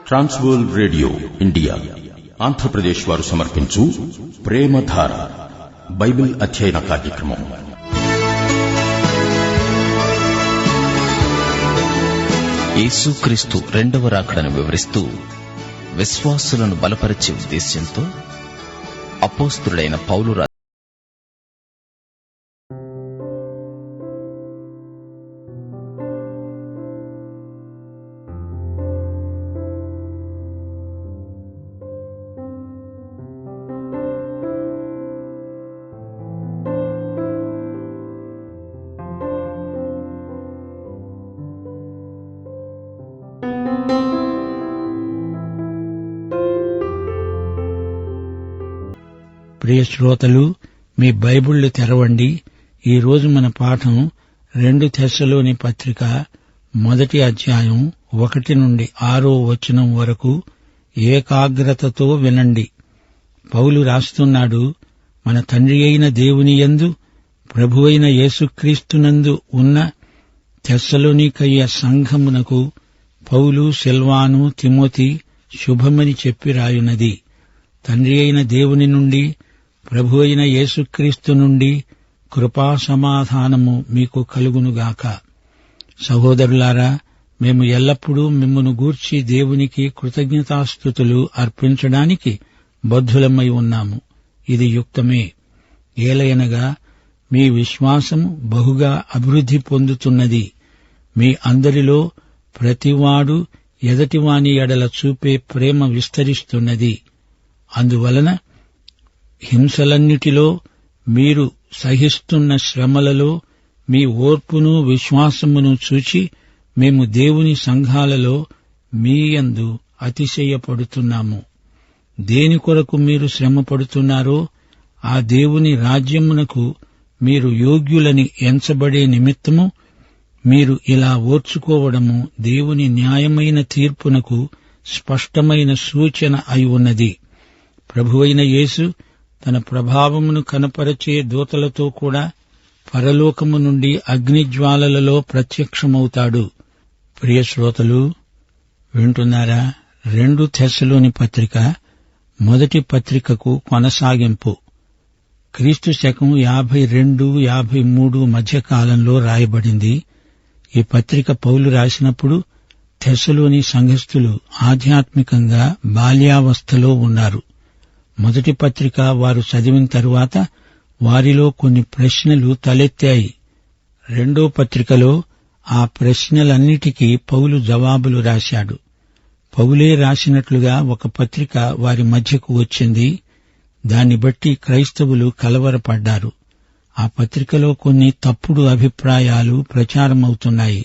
Trans World radio India Andhra Pradesh వారు సమర్పించు ప్రేమధార Bible అధ్యయన కార్యక్రమం. యేసుక్రీస్తు రెండవ రాకడను వివరిస్తూ విశ్వాసులను బలపరిచే ఉద్దేశ్యంతో అపోస్తలుడైన పౌలు ప్రియ శ్రోతలు, మీ బైబిళ్లు తెరవండి. ఈరోజు మన పాఠం 2 తెస్సలోని పత్రిక 1 అధ్యాయం 1 నుండి 6వ వచనం వరకు. ఏకాగ్రతతో వినండి. పౌలు రాస్తున్నాడు, మన తండ్రి అయిన దేవుని యందు ప్రభువైన యేసుక్రీస్తునందు ఉన్న తెస్సలోనికయ్య సంఘమునకు పౌలు, సిల్వాను, తిమోతి శుభమని చెప్పి రాయున్నది. తండ్రి అయిన దేవుని నుండి, ప్రభు అయిన యేసుక్రీస్తు నుండి కృపా సమాధానము మీకు కలుగునుగాక. సహోదరులారా, మేము ఎల్లప్పుడూ మిమ్మును గూర్చి దేవునికి కృతజ్ఞతాస్తుతులు అర్పించడానికి బద్ధులమై ఉన్నాము. ఇది యుక్తమే. ఏలయనగా మీ విశ్వాసము బహుగా అభివృద్ధి పొందుతున్నది. మీ అందరిలో ప్రతివాడు ఎదటివాని ఎడల చూపే ప్రేమ విస్తరిస్తున్నది. అందువలన హింసలన్నిటిలో, మీరు సహిస్తున్న శ్రమలలో మీ ఓర్పును విశ్వాసమును చూచి మేము దేవుని సంఘాలలో మీ యందు అతిశయపడుతున్నాము. దేని కొరకు మీరు శ్రమపడుతున్నారో ఆ దేవుని రాజ్యమునకు మీరు యోగ్యులని ఎంచబడే నిమిత్తము మీరు ఇలా ఓర్చుకోవడము దేవుని న్యాయమైన తీర్పునకు స్పష్టమైన సూచన అయి ఉన్నది. ప్రభువైన యేసు తన ప్రభావమును కనపరచే దూతలతో కూడా పరలోకము నుండి అగ్నిజ్వాలలలో ప్రత్యక్షమవుతాడు. ప్రియ శ్రోతలు, వింటున్నారా? 2 తెస్సలోని పత్రిక 1 పత్రికకు కొనసాగింపు. క్రీస్తు శకం 52-53 మధ్య కాలంలో రాయబడింది. ఈ పత్రిక పౌలు రాసినప్పుడు తెస్సలోని సంఘస్థులు ఆధ్యాత్మికంగా బాల్యావస్థలో ఉన్నారు. 1 పత్రిక వారు చదివిన తరువాత వారిలో కొన్ని ప్రశ్నలు తలెత్తాయి. 2 పత్రికలో ఆ ప్రశ్నలన్నిటికీ పౌలు జవాబులు రాశాడు. పౌలే రాసినట్లుగా ఒక పత్రిక వారి మధ్యకు వచ్చింది. దాన్ని బట్టి క్రైస్తవులు కలవరపడ్డారు. ఆ పత్రికలో కొన్ని తప్పుడు అభిప్రాయాలు ప్రచారమవుతున్నాయి.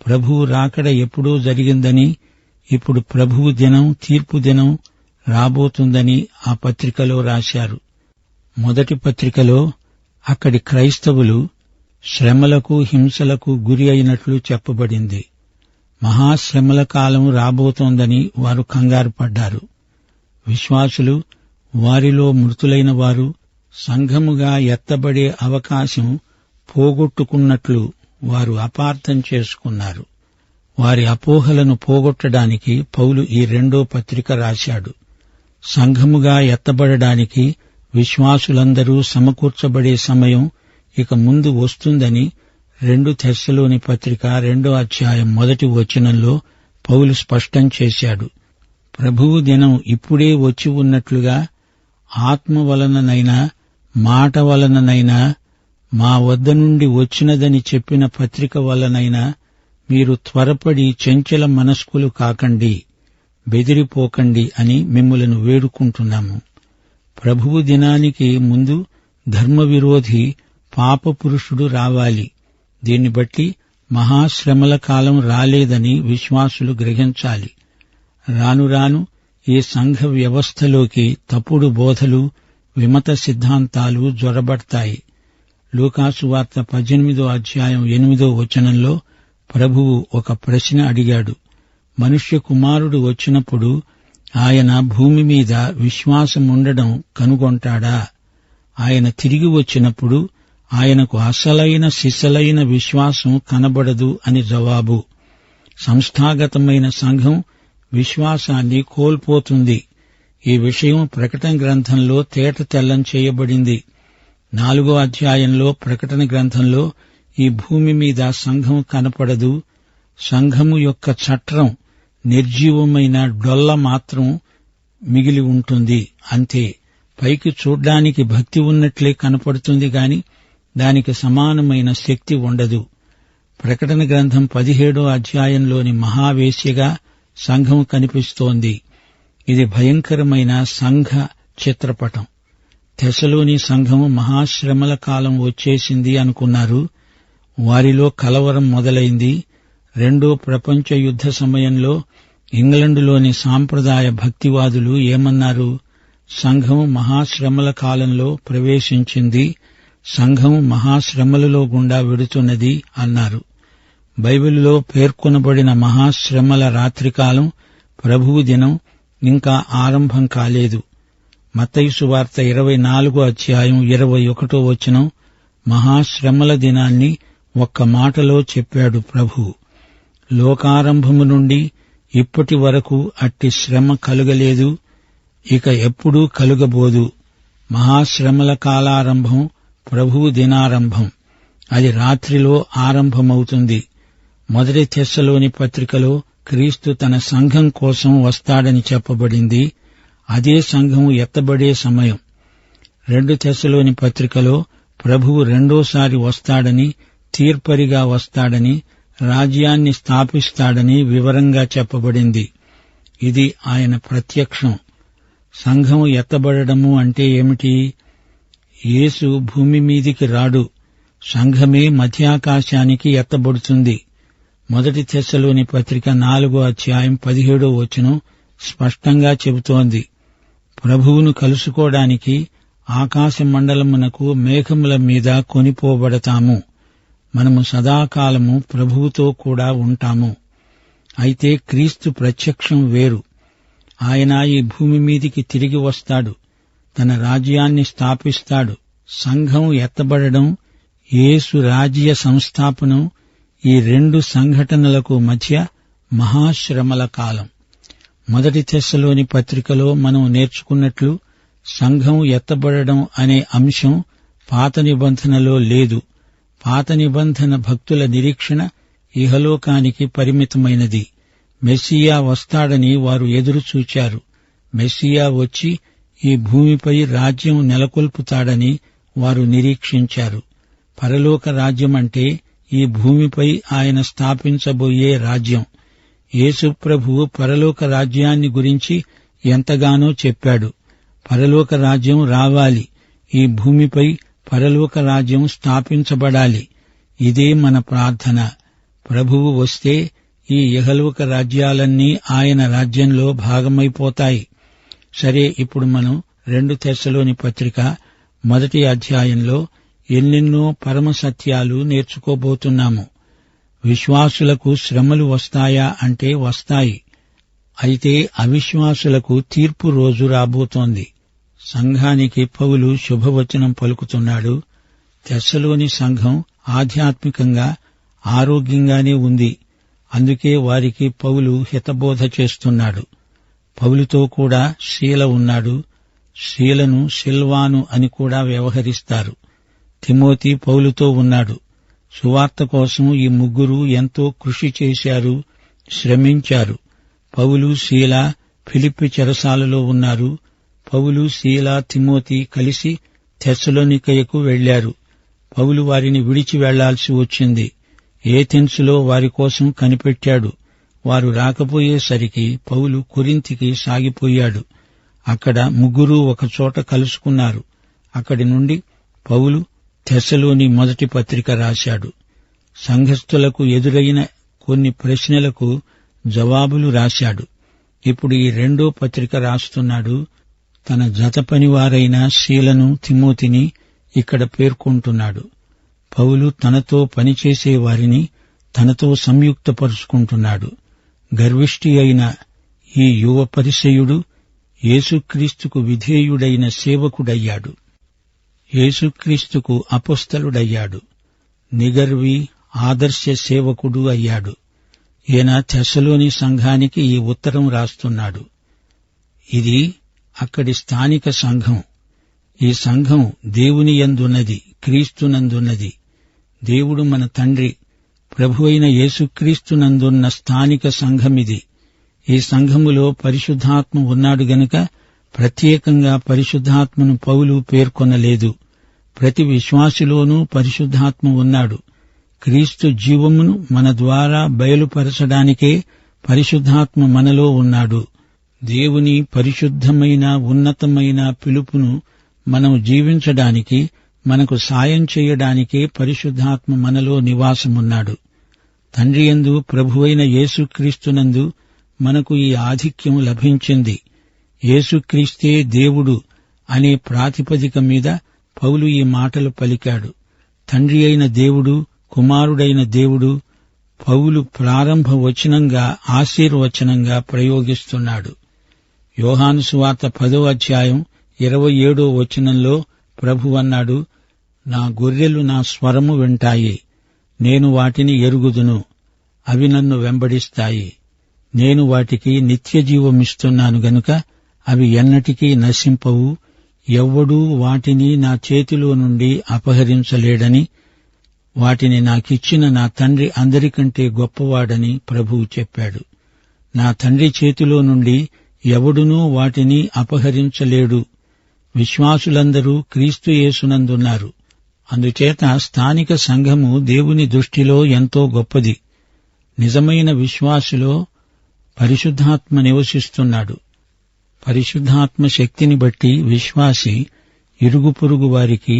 ప్రభువు రాకడ ఎప్పుడో జరిగిందని, ఇప్పుడు ప్రభువు దినం, తీర్పు దినం రాబోతుందని ఆ పత్రికలో రాశారు. 1 పత్రికలో అక్కడి క్రైస్తవులు శ్రమలకు, హింసలకు గురి అయినట్లు చెప్పబడింది. మహాశ్రమల కాలం రాబోతోందని వారు కంగారు పడ్డారు. విశ్వాసులు, వారిలో మృతులైన వారు సంఘముగా ఎత్తబడే అవకాశం పోగొట్టుకున్నట్లు వారు అపార్థం చేసుకున్నారు. వారి అపోహలను పోగొట్టడానికి పౌలు ఈ 2వ పత్రిక రాశాడు. సంఘముగా ఎత్తబడడానికి విశ్వాసులందరూ సమకూర్చబడే సమయం ఇక ముందు వస్తుందని 2 తెస్సలోని పత్రిక 2వ అధ్యాయం 1 వచనంలో పౌలు స్పష్టం చేశాడు. ప్రభువు దినం ఇప్పుడే వచ్చి ఉన్నట్లుగా ఆత్మ వలననైనా మాట వలననైనా మా వద్ద నుండి వచ్చినదని చెప్పిన పత్రిక వలనైనా మీరు త్వరపడి చంచల మనస్కులు కాకండి, బెదిరిపోకండి అని మిమ్ములను వేడుకుంటున్నాము. ప్రభువు దినానికి ముందు ధర్మవిరోధి పాపపురుషుడు రావాలి. దీన్ని బట్టి మహాశ్రమల కాలం రాలేదని విశ్వాసులు గ్రహించాలి. రాను రాను ఈ సంఘ వ్యవస్థలోకి తప్పుడు బోధలు, విమత సిద్ధాంతాలు జొరబడతాయి. లూకాసు వార్త 18వ అధ్యాయం 8వ వచనంలో ప్రభువు ఒక ప్రశ్న అడిగాడు. మనుష్య కుమారుడు వచ్చినప్పుడు ఆయన భూమి మీద విశ్వాసముండడం కనుగొంటాడా? ఆయన తిరిగి వచ్చినప్పుడు ఆయనకు అసలైన సిసలైన విశ్వాసం కనబడదు అని జవాబు. సంస్థాగతమైన సంఘం విశ్వాసాన్ని కోల్పోతుంది. ఈ విషయం ప్రకటన గ్రంథంలో తేటతెల్లం చేయబడింది. 4వ అధ్యాయంలో ప్రకటన గ్రంథంలో ఈ భూమి మీద సంఘం కనపడదు. సంఘము యొక్క చట్రం నిర్జీవమైన డొల్ల మాత్రం మిగిలి ఉంటుంది. అంతే. పైకి చూడ్డానికి భక్తి ఉన్నట్లే కనపడుతుంది గాని దానికి సమానమైన శక్తి ఉండదు. ప్రకటన గ్రంథం 17వ అధ్యాయంలోని మహావేశ్యగా సంఘం కనిపిస్తోంది. ఇది భయంకరమైన సంఘ చిత్రపటం. తెసలోని సంఘం మహాశ్రమల కాలం వచ్చేసింది అనుకున్నారు. వారిలో కలవరం మొదలైంది. 2వ ప్రపంచ యుద్ధ సమయంలో ఇంగ్లండులోని సాంప్రదాయ భక్తివాదులు ఏమన్నారు? సంఘం మహాశ్రమల కాలంలో ప్రవేశించింది, సంఘం మహాశ్రమలలో గుండా వెడుతున్నది అన్నారు. బైబిలులో పేర్కొనబడిన మహాశ్రమల రాత్రికాలం, ప్రభువు దినం ఇంకా ఆరంభం కాలేదు. మత్తయి సువార్త 24వ అధ్యాయం 21వ వచనం మహాశ్రమల దినాన్ని ఒక్క మాటలో చెప్పాడు ప్రభువు. లోకారంభము నుండి ఇప్పటి వరకు అట్టి శ్రమ కలుగలేదు, ఇక ఎప్పుడూ కలుగబోదు. మహాశ్రమల కాలారంభం ప్రభువు దినారంభం. అది రాత్రిలో ఆరంభమవుతుంది. 1 తెస్సలోని పత్రికలో క్రీస్తు తన సంఘం కోసం వస్తాడని చెప్పబడింది. అదే సంఘం ఎత్తబడే సమయం. 2 తెస్సలోని పత్రికలో ప్రభువు రెండోసారి వస్తాడని, తీర్పరిగా వస్తాడని, రాజ్యాన్ని స్థాపిస్తాడని వివరంగా చెప్పబడింది. ఇది ఆయన ప్రత్యక్షం. సంఘం ఎత్తబడము అంటే ఏమిటి? యేసు భూమి మీదికి రాడు, సంఘమే మధ్యాకాశానికి ఎత్తబడుతుంది. 1 తెస్సలోని పత్రిక 4వ అధ్యాయం 17వ వచనం స్పష్టంగా చెబుతోంది. ప్రభువును కలుసుకోవడానికి ఆకాశ మండలమునకు మేఘముల మీద కొనిపోబడతాము. మనము సదాకాలము ప్రభువుతో కూడా ఉంటాము. అయితే క్రీస్తు ప్రత్యక్షం వేరు. ఆయన ఈ భూమి మీదికి తిరిగి వస్తాడు, తన రాజ్యాన్ని స్థాపిస్తాడు. సంఘం ఎత్తబడడం, యేసు రాజ్య సంస్థాపనం, ఈ 2 సంఘటనలకు మధ్య మహాశ్రమల కాలం. 1 తెస్సలోని పత్రికలో మనం నేర్చుకున్నట్లు సంఘం ఎత్తబడడం అనే అంశం పాత నిబంధనలో లేదు. పాత నిబంధన భక్తుల నిరీక్షణ ఇహలోకానికి పరిమితమైనది. మెస్సియా వస్తాడని వారు ఎదురుచూచారు. మెస్సియా వచ్చి ఈ భూమిపై రాజ్యం నెలకొల్పుతాడని వారు నిరీక్షించారు. పరలోక రాజ్యం అంటే ఈ భూమిపై ఆయన స్థాపించబోయే రాజ్యం. యేసు ప్రభువు పరలోక రాజ్యాన్ని గురించి ఎంతగానో చెప్పాడు. పరలోక రాజ్యం రావాలి, ఈ భూమిపై పరలోక రాజ్యం స్థాపించబడాలి. ఇదే మన ప్రార్థన. ప్రభువు వస్తే ఈ ఇహలోక రాజ్యాలన్నీ ఆయన రాజ్యంలో భాగమైపోతాయి. సరే, ఇప్పుడు మనం 2 తెస్సలోని పత్రిక 1వ అధ్యాయంలో ఎన్నెన్నో పరమ సత్యాలు నేర్చుకోబోతున్నాము. విశ్వాసులకు శ్రమలు వస్తాయా అంటే వస్తాయి. అయితే అవిశ్వాసులకు తీర్పు రోజు రాబోతోంది. సంఘానికి పౌలు శుభవచనం పలుకుతున్నాడు. తెస్సలోని సంఘం ఆధ్యాత్మికంగా ఆరోగ్యంగానే ఉంది. అందుకే వారికి పౌలు హితబోధ చేస్తున్నాడు. పౌలుతో కూడా శీల ఉన్నాడు. శీలను సిల్వాను అని కూడా వ్యవహరిస్తారు. తిమోతి పౌలుతో ఉన్నాడు. సువార్త కోసం ఈ ముగ్గురు ఎంతో కృషి చేశారు, శ్రమించారు. పౌలు, శీల ఫిలిప్పి చెరసాలలో ఉన్నారు. పౌలు, శీల, తిమోతి కలిసి తెస్సలోనికయకు వెళ్లారు. పౌలు వారిని విడిచి వెళ్లాల్సి వచ్చింది. ఏథెన్సులో వారి కోసం కనిపెట్టాడు. వారు రాకపోయేసరికి పౌలు కొరింథీకి సాగిపోయాడు. అక్కడ ముగ్గురు ఒకచోట కలుసుకున్నారు. అక్కడి నుండి పౌలు తెస్సలోని 1 పత్రిక రాశాడు. సంఘస్థులకు ఎదురైన కొన్ని ప్రశ్నలకు జవాబులు రాశాడు. ఇప్పుడు ఈ 2వ పత్రిక రాస్తున్నాడు. తన జత పనివారైన శీలను, తిమోతిని ఇక్కడ పేర్కొంటున్నాడు. పౌలు తనతో పనిచేసే వారిని తనతో సంయుక్తపరుచుకుంటున్నాడు. గర్విష్ఠి అయిన ఈ యువ పరిసయుడు యేసుక్రీస్తుకు విధేయుడైన సేవకుడయ్యాడు. యేసుక్రీస్తుకు అపొస్తలుడయ్యాడు. నిగర్వి, ఆదర్శ సేవకుడు అయ్యాడు. ఈయన తెస్సలోని సంఘానికి ఈ ఉత్తరం రాస్తున్నాడు. ఇది అక్కడి స్థానిక సంఘం. ఈ సంఘం దేవుని యందున్నది, క్రీస్తునందున్నది. దేవుడు మన తండ్రి, ప్రభువైన యేసుక్రీస్తునందున్న స్థానిక సంఘమిది. ఈ సంఘములో పరిశుద్ధాత్మ ఉన్నాడు గనుక ప్రత్యేకంగా పరిశుద్ధాత్మను పౌలు పేర్కొనలేదు. ప్రతి విశ్వాసిలోనూ పరిశుద్ధాత్మ ఉన్నాడు. క్రీస్తు జీవమును మన ద్వారా బయలుపరచడానికే పరిశుద్ధాత్మ మనలో ఉన్నాడు. దేవుని పరిశుద్ధమైన ఉన్నతమైన పిలుపును మనం జీవించడానికి, మనకు సాయం చేయడానికే పరిశుద్ధాత్మ మనలో నివాసమున్నాడు. తండ్రియందు ప్రభువైన యేసుక్రీస్తునందు మనకు ఈ ఆధిక్యం లభించింది. యేసుక్రీస్తే దేవుడు అనే ప్రాతిపదిక మీద పౌలు ఈ మాటలు పలికాడు. తండ్రి అయిన దేవుడు, కుమారుడైన దేవుడు పౌలు ప్రారంభ వచనంగా, ఆశీర్వచనంగా ప్రయోగిస్తున్నాడు. యోహాను సువార్త 10వ అధ్యాయం 27వ వచనంలో ప్రభువన్నాడు, నా గొర్రెలు నా స్వరము వింటాయి, నేను వాటిని ఎరుగుదును, అవి నన్ను వెంబడిస్తాయి. నేను వాటికి నిత్యజీవమిస్తున్నాను గనుక అవి ఎన్నటికీ నశింపవు, ఎవ్వడూ వాటిని నా చేతిలో నుండి అపహరించలేడని, వాటిని నాకిచ్చిన నా తండ్రి అందరికంటే గొప్పవాడని ప్రభువు చెప్పాడు. నా తండ్రి చేతిలో నుండి ఎవడునూ వాటిని అపహరించలేడు. విశ్వాసులందరూ క్రీస్తు యేసునందున్నారు. అందుచేత స్థానిక సంఘము దేవుని దృష్టిలో ఎంతో గొప్పది. నిజమైన విశ్వాసులో పరిశుద్ధాత్మ నివసిస్తున్నాడు. పరిశుద్ధాత్మ శక్తిని బట్టి విశ్వాసి ఇరుగు పొరుగు వారికి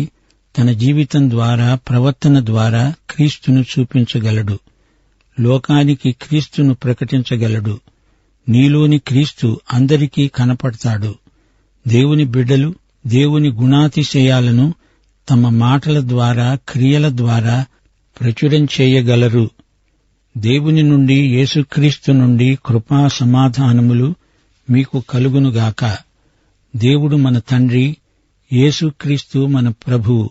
తన జీవితం ద్వారా, ప్రవర్తన ద్వారా క్రీస్తును చూపించగలడు. లోకానికి క్రీస్తును ప్రకటించగలడు. నీలోని క్రీస్తు అందరికీ కనపడతాడు. దేవుని బిడ్డలు దేవుని గుణాతిశయాలను తమ మాటల ద్వారా, క్రియల ద్వారా ప్రచురం చేయగలరు. దేవుని నుండి, యేసుక్రీస్తు నుండి కృపా సమాధానములు మీకు కలుగునుగాక. దేవుడు మన తండ్రి, యేసుక్రీస్తు మన ప్రభువు.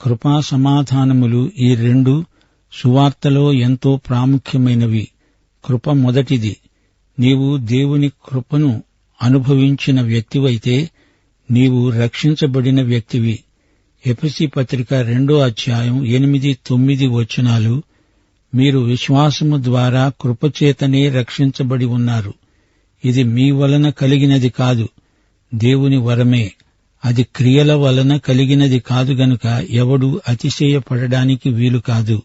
కృపా సమాధానములు ఈ రెండు సువార్తలో ఎంతో ప్రాముఖ్యమైనవి. కృప మొదటిది. నీవు దేవుని కృపను అనుభవించిన వ్యక్తివైతే నీవు రక్షించబడిన వ్యక్తివి. ఎఫెసీ పత్రిక 2వ అధ్యాయం 8-9 వచనాలు, మీరు విశ్వాసము ద్వారా కృపచేతనే రక్షించబడి ఉన్నారు. ఇది మీ వలన కలిగినది కాదు, దేవుని వరమే. అది క్రియల వలన కలిగినది కాదు గనుక ఎవడు అతిశయపడడానికి వీలు కాదు.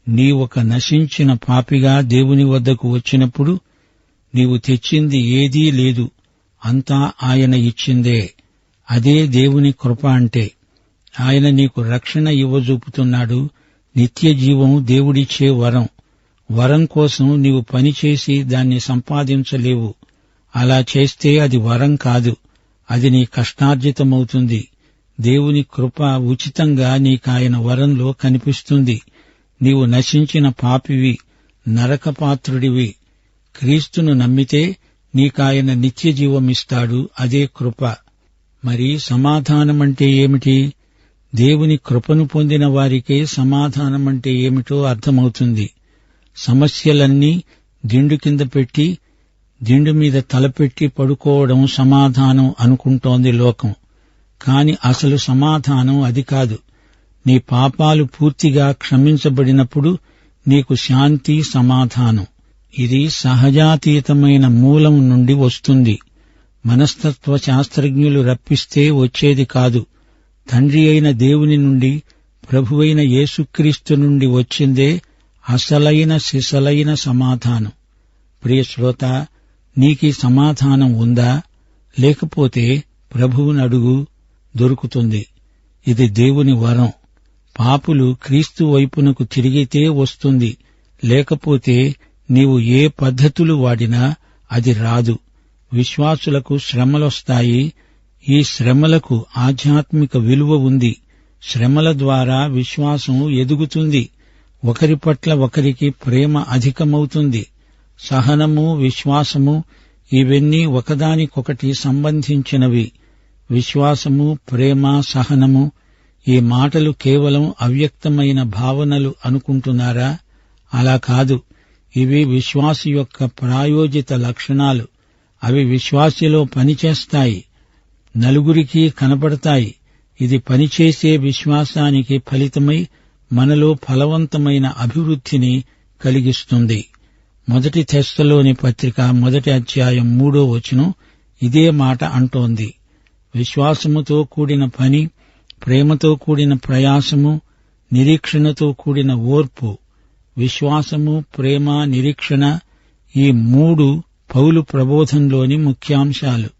నీవొక నశించిన పాపిగా దేవుని వద్దకు వచ్చినప్పుడు నీవు తెచ్చింది ఏదీ లేదు, అంతా ఆయన ఇచ్చిందే. అదే దేవుని కృప అంటే. ఆయన నీకు రక్షణ ఇవ్వజూపుతున్నాడు. నిత్యజీవం దేవుడిచ్చే వరం. వరం కోసం నీవు పనిచేసి దాన్ని సంపాదించలేవు. అలా చేస్తే అది వరం కాదు, అది నీ కష్టార్జితమవుతుంది. దేవుని కృప ఉచితంగా నీకాయన వరంలో కనిపిస్తుంది. నీవు నశించిన పాపివి, నరకపాత్రుడివి. క్రీస్తును నమ్మితే నీకాయన నిత్యజీవమిస్తాడు. అదే కృప. మరి సమాధానమంటే ఏమిటి? దేవుని కృపను పొందిన వారికే సమాధానమంటే ఏమిటో అర్థమవుతుంది. సమస్యలన్నీ దిండు కింద పెట్టి, దిండు మీద తలపెట్టి పడుకోవడం సమాధానం అనుకుంటోంది లోకం. కాని అసలు సమాధానం అది కాదు. నీ పాపాలు పూర్తిగా క్షమించబడినప్పుడు నీకు శాంతి, సమాధానం. ఇది సహజాతీతమైన మూలం నుండి వస్తుంది. మనస్తత్వ శాస్త్రజ్ఞులు రప్పిస్తే వచ్చేది కాదు. తండ్రి అయిన దేవుని నుండి, ప్రభువైన యేసుక్రీస్తు నుండి వచ్చిందే అసలైన సిసలైన సమాధానం. ప్రియ శ్రోత, నీకీ సమాధానం ఉందా? లేకపోతే ప్రభువుని అడుగు, దొరుకుతుంది. ఇది దేవుని వరం. పాపులు క్రీస్తు వైపునకు తిరిగితే వస్తుంది. లేకపోతే నీవు ఏ పద్ధతులు వాడినా అది రాదు. విశ్వాసులకు శ్రమలొస్తాయి. ఈ శ్రమలకు ఆధ్యాత్మిక విలువ ఉంది. శ్రమల ద్వారా విశ్వాసం ఎదుగుతుంది. ఒకరి పట్ల ఒకరికి ప్రేమ అధికమవుతుంది. సహనము, విశ్వాసము ఇవన్నీ ఒకదానికొకటి సంబంధించినవి. విశ్వాసము, ప్రేమ, సహనము ఈ మాటలు కేవలం అవ్యక్తమైన భావనలు అనుకుంటున్నారా? అలా కాదు. ఇవి విశ్వాసి యొక్క ప్రాయోజిత లక్షణాలు. అవి విశ్వాసిలో పనిచేస్తాయి, నలుగురికి కనబడతాయి. ఇది పనిచేసే విశ్వాసానికి ఫలితమై మనలో ఫలవంతమైన అభివృద్ధిని కలిగిస్తుంది. 1 తెస్సలోని పత్రిక 1 అధ్యాయం 3వ వచనం ఇదే మాట అంటోంది. విశ్వాసముతో కూడిన పని, ప్రేమతో కూడిన ప్రయాసము, నిరీక్షణతో కూడిన ఓర్పు. విశ్వాసము, ప్రేమ, నిరీక్షణ, ఈ 3 పౌలు ప్రబోధంలోని ముఖ్యాంశాలు.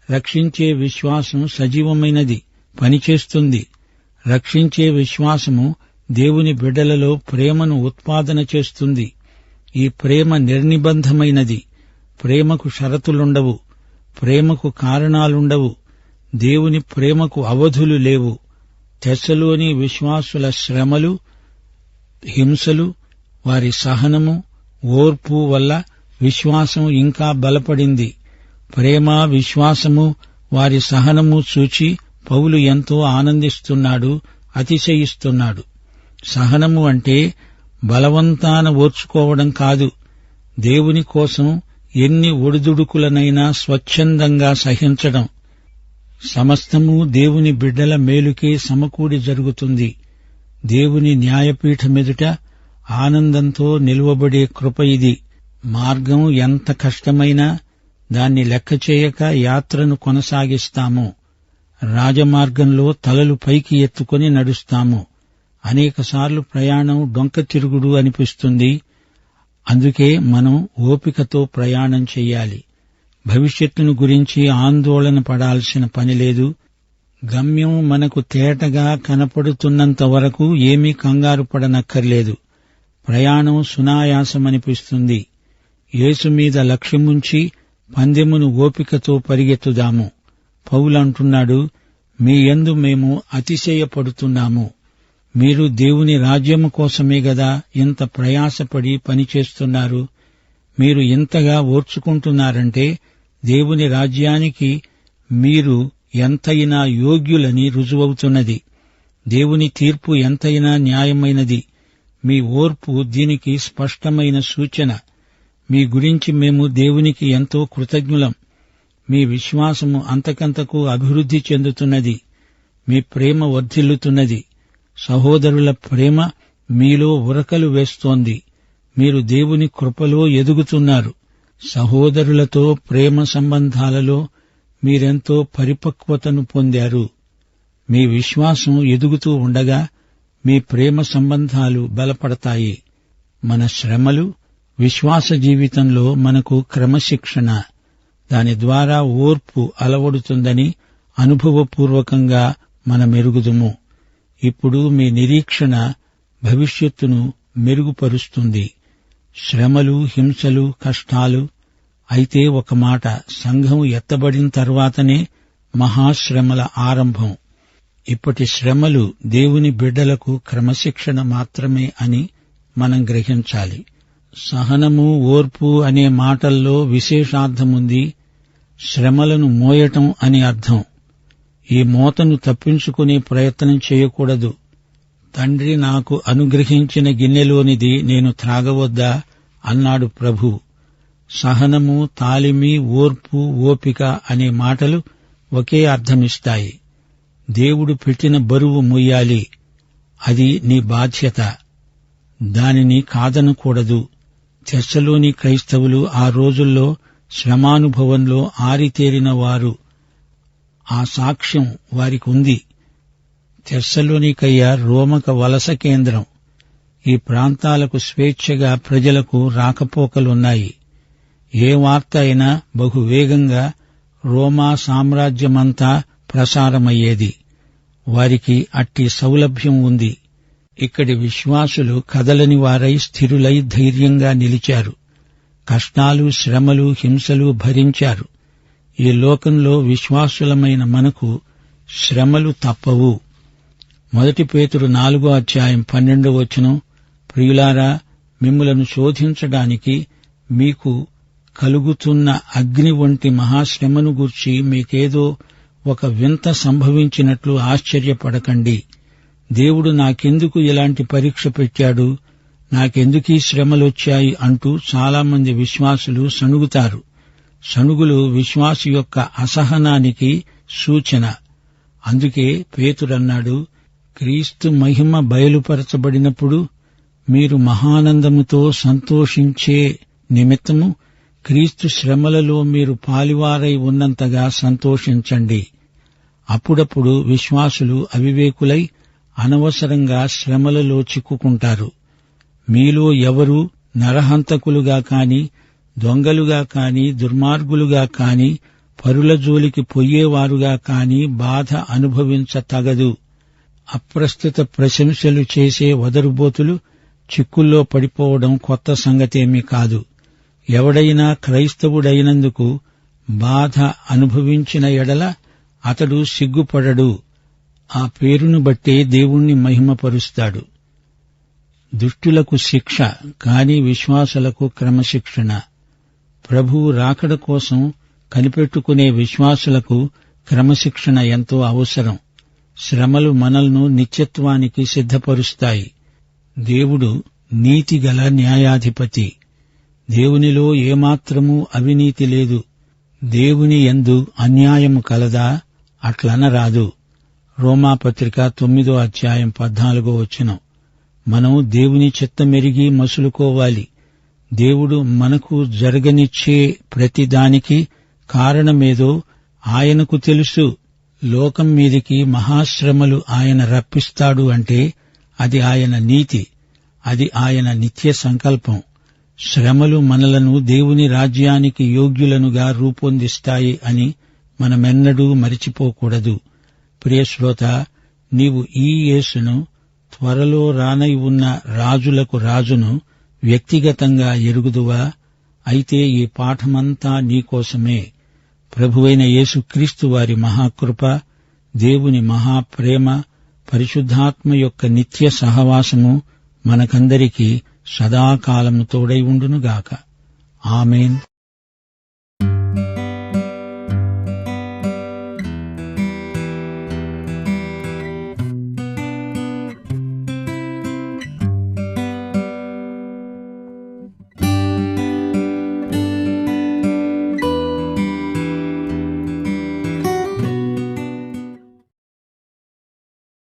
రక్షించే విశ్వాసం సజీవమైనది, పనిచేస్తుంది. రక్షించే విశ్వాసము దేవుని బిడ్డలలో ప్రేమను ఉత్పాదన చేస్తుంది. ఈ ప్రేమ నిర్నిబంధమైనది. ప్రేమకు షరతులుండవు, ప్రేమకు కారణాలుండవు. దేవుని ప్రేమకు అవధులు లేవు. తెస్సలోని విశ్వాసుల శ్రమలు, హింసలు, వారి సహనము, ఓర్పు వల్ల విశ్వాసం ఇంకా బలపడింది. ప్రేమ, విశ్వాసము, వారి సహనము చూచి పౌలు ఎంతో ఆనందిస్తున్నాడు, అతిశయిస్తున్నాడు. సహనము అంటే బలవంతాన ఓర్చుకోవడం కాదు. దేవుని కోసం ఎన్ని ఒడిదుడుకులనైనా స్వచ్ఛందంగా సహించడం. సమస్తము దేవుని బిడ్డల మేలుకే సమకూడి జరుగుతుంది. దేవుని న్యాయపీఠమెదుట ఆనందంతో నిలువబడే కృప ఇది. మార్గం ఎంత కష్టమైనా దాన్ని లెక్కచేయక యాత్రను కొనసాగిస్తాము. రాజమార్గంలో తలలు పైకి ఎత్తుకొని నడుస్తాము. అనేకసార్లు ప్రయాణం డొంక తిరుగుడు అనిపిస్తుంది. అందుకే మనం ఓపికతో ప్రయాణం చెయ్యాలి. భవిష్యత్తును గురించి ఆందోళన పడాల్సిన పనిలేదు. గమ్యం మనకు తేటగా కనపడుతున్నంత వరకు ఏమీ కంగారు పడనక్కర్లేదు. ప్రయాణం సునాయాసమనిపిస్తుంది. యేసు మీద లక్ష్యముంచి పందెమును ఓపికతో పరిగెత్తుదాము. పౌలంటున్నాడు, మీ యందు మేము అతిశయపడుతున్నాము. మీరు దేవుని రాజ్యము కోసమే గదా ఇంత ప్రయాసపడి పనిచేస్తున్నారు. మీరు ఇంతగా ఓర్చుకుంటున్నారంటే దేవుని రాజ్యానికి మీరు ఎంతైనా యోగ్యులని రుజువవుతున్నది. దేవుని తీర్పు ఎంతైనా న్యాయమైనది. మీ ఓర్పు దీనికి స్పష్టమైన సూచన. మీ గురించి మేము దేవునికి ఎంతో కృతజ్ఞులం. మీ విశ్వాసము అంతకంతకు అభివృద్ధి చెందుతున్నది. మీ ప్రేమ వర్ధిల్లుతున్నది. సహోదరుల ప్రేమ మీలో ఉరకలు వేస్తోంది. మీరు దేవుని కృపలో ఎదుగుతున్నారు. సహోదరులతో ప్రేమ సంబంధాలలో మీరెంతో పరిపక్వతను పొందారు. మీ విశ్వాసం ఎదుగుతూ ఉండగా మీ ప్రేమ సంబంధాలు బలపడతాయి. మన శ్రమలు విశ్వాస జీవితంలో మనకు క్రమశిక్షణ. దాని ద్వారా ఓర్పు అలవడుతుందని అనుభవపూర్వకంగా మనమెరుగుదుము. ఇప్పుడు మీ నిరీక్షణ భవిష్యత్తును మెరుగుపరుస్తుంది. శ్రమలు, హింసలు, కష్టాలు. అయితే ఒక మాట, సంఘం ఎత్తబడిన తర్వాతనే మహాశ్రమల ఆరంభం. ఇప్పటి శ్రమలు దేవుని బిడ్డలకు క్రమశిక్షణ మాత్రమే అని మనం గ్రహించాలి. సహనము, ఓర్పు అనే మాటల్లో విశేషార్థముంది. శ్రమలను మోయటం అని అర్థం. ఈ మోతను తప్పించుకునే ప్రయత్నం చేయకూడదు. తండ్రి నాకు అనుగ్రహించిన గిన్నెలోనిది నేను త్రాగవద్దా అన్నాడు ప్రభు. సహనము, తాలిమి, ఓర్పు, ఓపిక అనే మాటలు ఒకే అర్థమిస్తాయి. దేవుడు పెట్టిన బరువు మొయ్యాలి. అది నీ బాధ్యత. దానిని కాదనకూడదు. తెస్సలోని క్రైస్తవులు ఆ రోజుల్లో శ్రమానుభవంలో ఆరితేరిన వారు. ఆ సాక్ష్యం వారికుంది. తెస్సలోనికయ్య రోమక వలస కేంద్రం. ఈ ప్రాంతాలకు స్వేచ్ఛగా ప్రజలకు రాకపోకలున్నాయి. ఏ వార్త అయినా బహువేగంగా రోమా సామ్రాజ్యమంతా ప్రసారమయ్యేది. వారికి అట్టి సౌలభ్యం ఉంది. ఇక్కడి విశ్వాసులు కదలని వారై స్థిరులై ధైర్యంగా నిలిచారు. కష్టాలు, శ్రమలు, హింసలు భరించారు. ఈ లోకంలో విశ్వాసులమైన మనకు శ్రమలు తప్పవు. 1 పేతురు 4వ అధ్యాయం 12వ వచనం, ప్రియులారా, మిమ్ములను శోధించడానికి మీకు కలుగుతున్న అగ్ని వంటి మహాశ్రమను గూర్చి మీకేదో ఒక వింత సంభవించినట్లు ఆశ్చర్యపడకండి. దేవుడు నాకెందుకు ఇలాంటి పరీక్ష పెట్టాడు, నాకెందుకీ శ్రమలొచ్చాయి అంటూ చాలామంది విశ్వాసులు సణుగుతారు. సణుగులు విశ్వాసి యొక్క అసహనానికి సూచన. అందుకే పేతురన్నాడు, క్రీస్తు మహిమ బయలుపరచబడినప్పుడు మీరు మహానందముతో సంతోషించే నిమిత్తము క్రీస్తు శ్రమలలో మీరు పాలివారై ఉన్నంతగా సంతోషించండి. అప్పుడప్పుడు విశ్వాసులు అవివేకులై అనవసరంగా శ్రమలలో చిక్కుకుంటారు. మీలో ఎవరు నరహంతకులుగా కాని, దొంగలుగా కాని, దుర్మార్గులుగా కాని, పరుల జోలికి పొయ్యేవారుగా కాని బాధ అనుభవించతగదు. అప్రస్తుత ప్రశంసలు చేసే వదరుబోతులు చిక్కుల్లో పడిపోవడం కొత్త సంగతేమీ కాదు. ఎవడైనా క్రైస్తవుడైనందుకు బాధ అనుభవించిన ఎడల అతడు సిగ్గుపడడు. ఆ పేరును బట్టే దేవుణ్ణి మహిమపరుస్తాడు. దుష్టులకు శిక్ష, కాని విశ్వాసులకు క్రమశిక్షణ. ప్రభువు రాకడ కోసం కనిపెట్టుకునే విశ్వాసులకు క్రమశిక్షణ ఎంతో అవసరం. శ్రమలు మనల్ని నిత్యత్వానికి సిద్ధపరుస్తాయి. దేవుడు నీతిగల న్యాయాధిపతి. దేవునిలో ఏమాత్రమూ అవినీతి లేదు. దేవుని యందు అన్యాయము కలదా? అట్లనరాదు. రోమాపత్రిక 9వ అధ్యాయం 14వ వచనం. మనం దేవుని చిత్తమెరిగి మసులుకోవాలి. దేవుడు మనకు జరగనిచ్చే ప్రతిదానికి కారణమేదో ఆయనకు తెలుసు. లోకం మీదికి మహాశ్రమలు ఆయన రప్పిస్తాడు అంటే అది ఆయన నీతి, అది ఆయన నిత్య సంకల్పం. శ్రమలు మనలను దేవుని రాజ్యానికి యోగ్యులనుగా రూపొందిస్తాయి అని మనమెన్నడూ మరిచిపోకూడదు. ప్రియశ్రోత, నీవు ఈ యేసును, త్వరలో రానై ఉన్న రాజులకు రాజును వ్యక్తిగతంగా ఎరుగుదువా? అయితే ఈ పాఠమంతా నీకోసమే. ప్రభువైన యేసుక్రీస్తు వారి మహాకృప, దేవుని మహాప్రేమ, పరిశుద్ధాత్మ యొక్క నిత్య సహవాసము మనకందరికీ సదాకాలము తోడై ఉండునుగాక. ఆమేన్.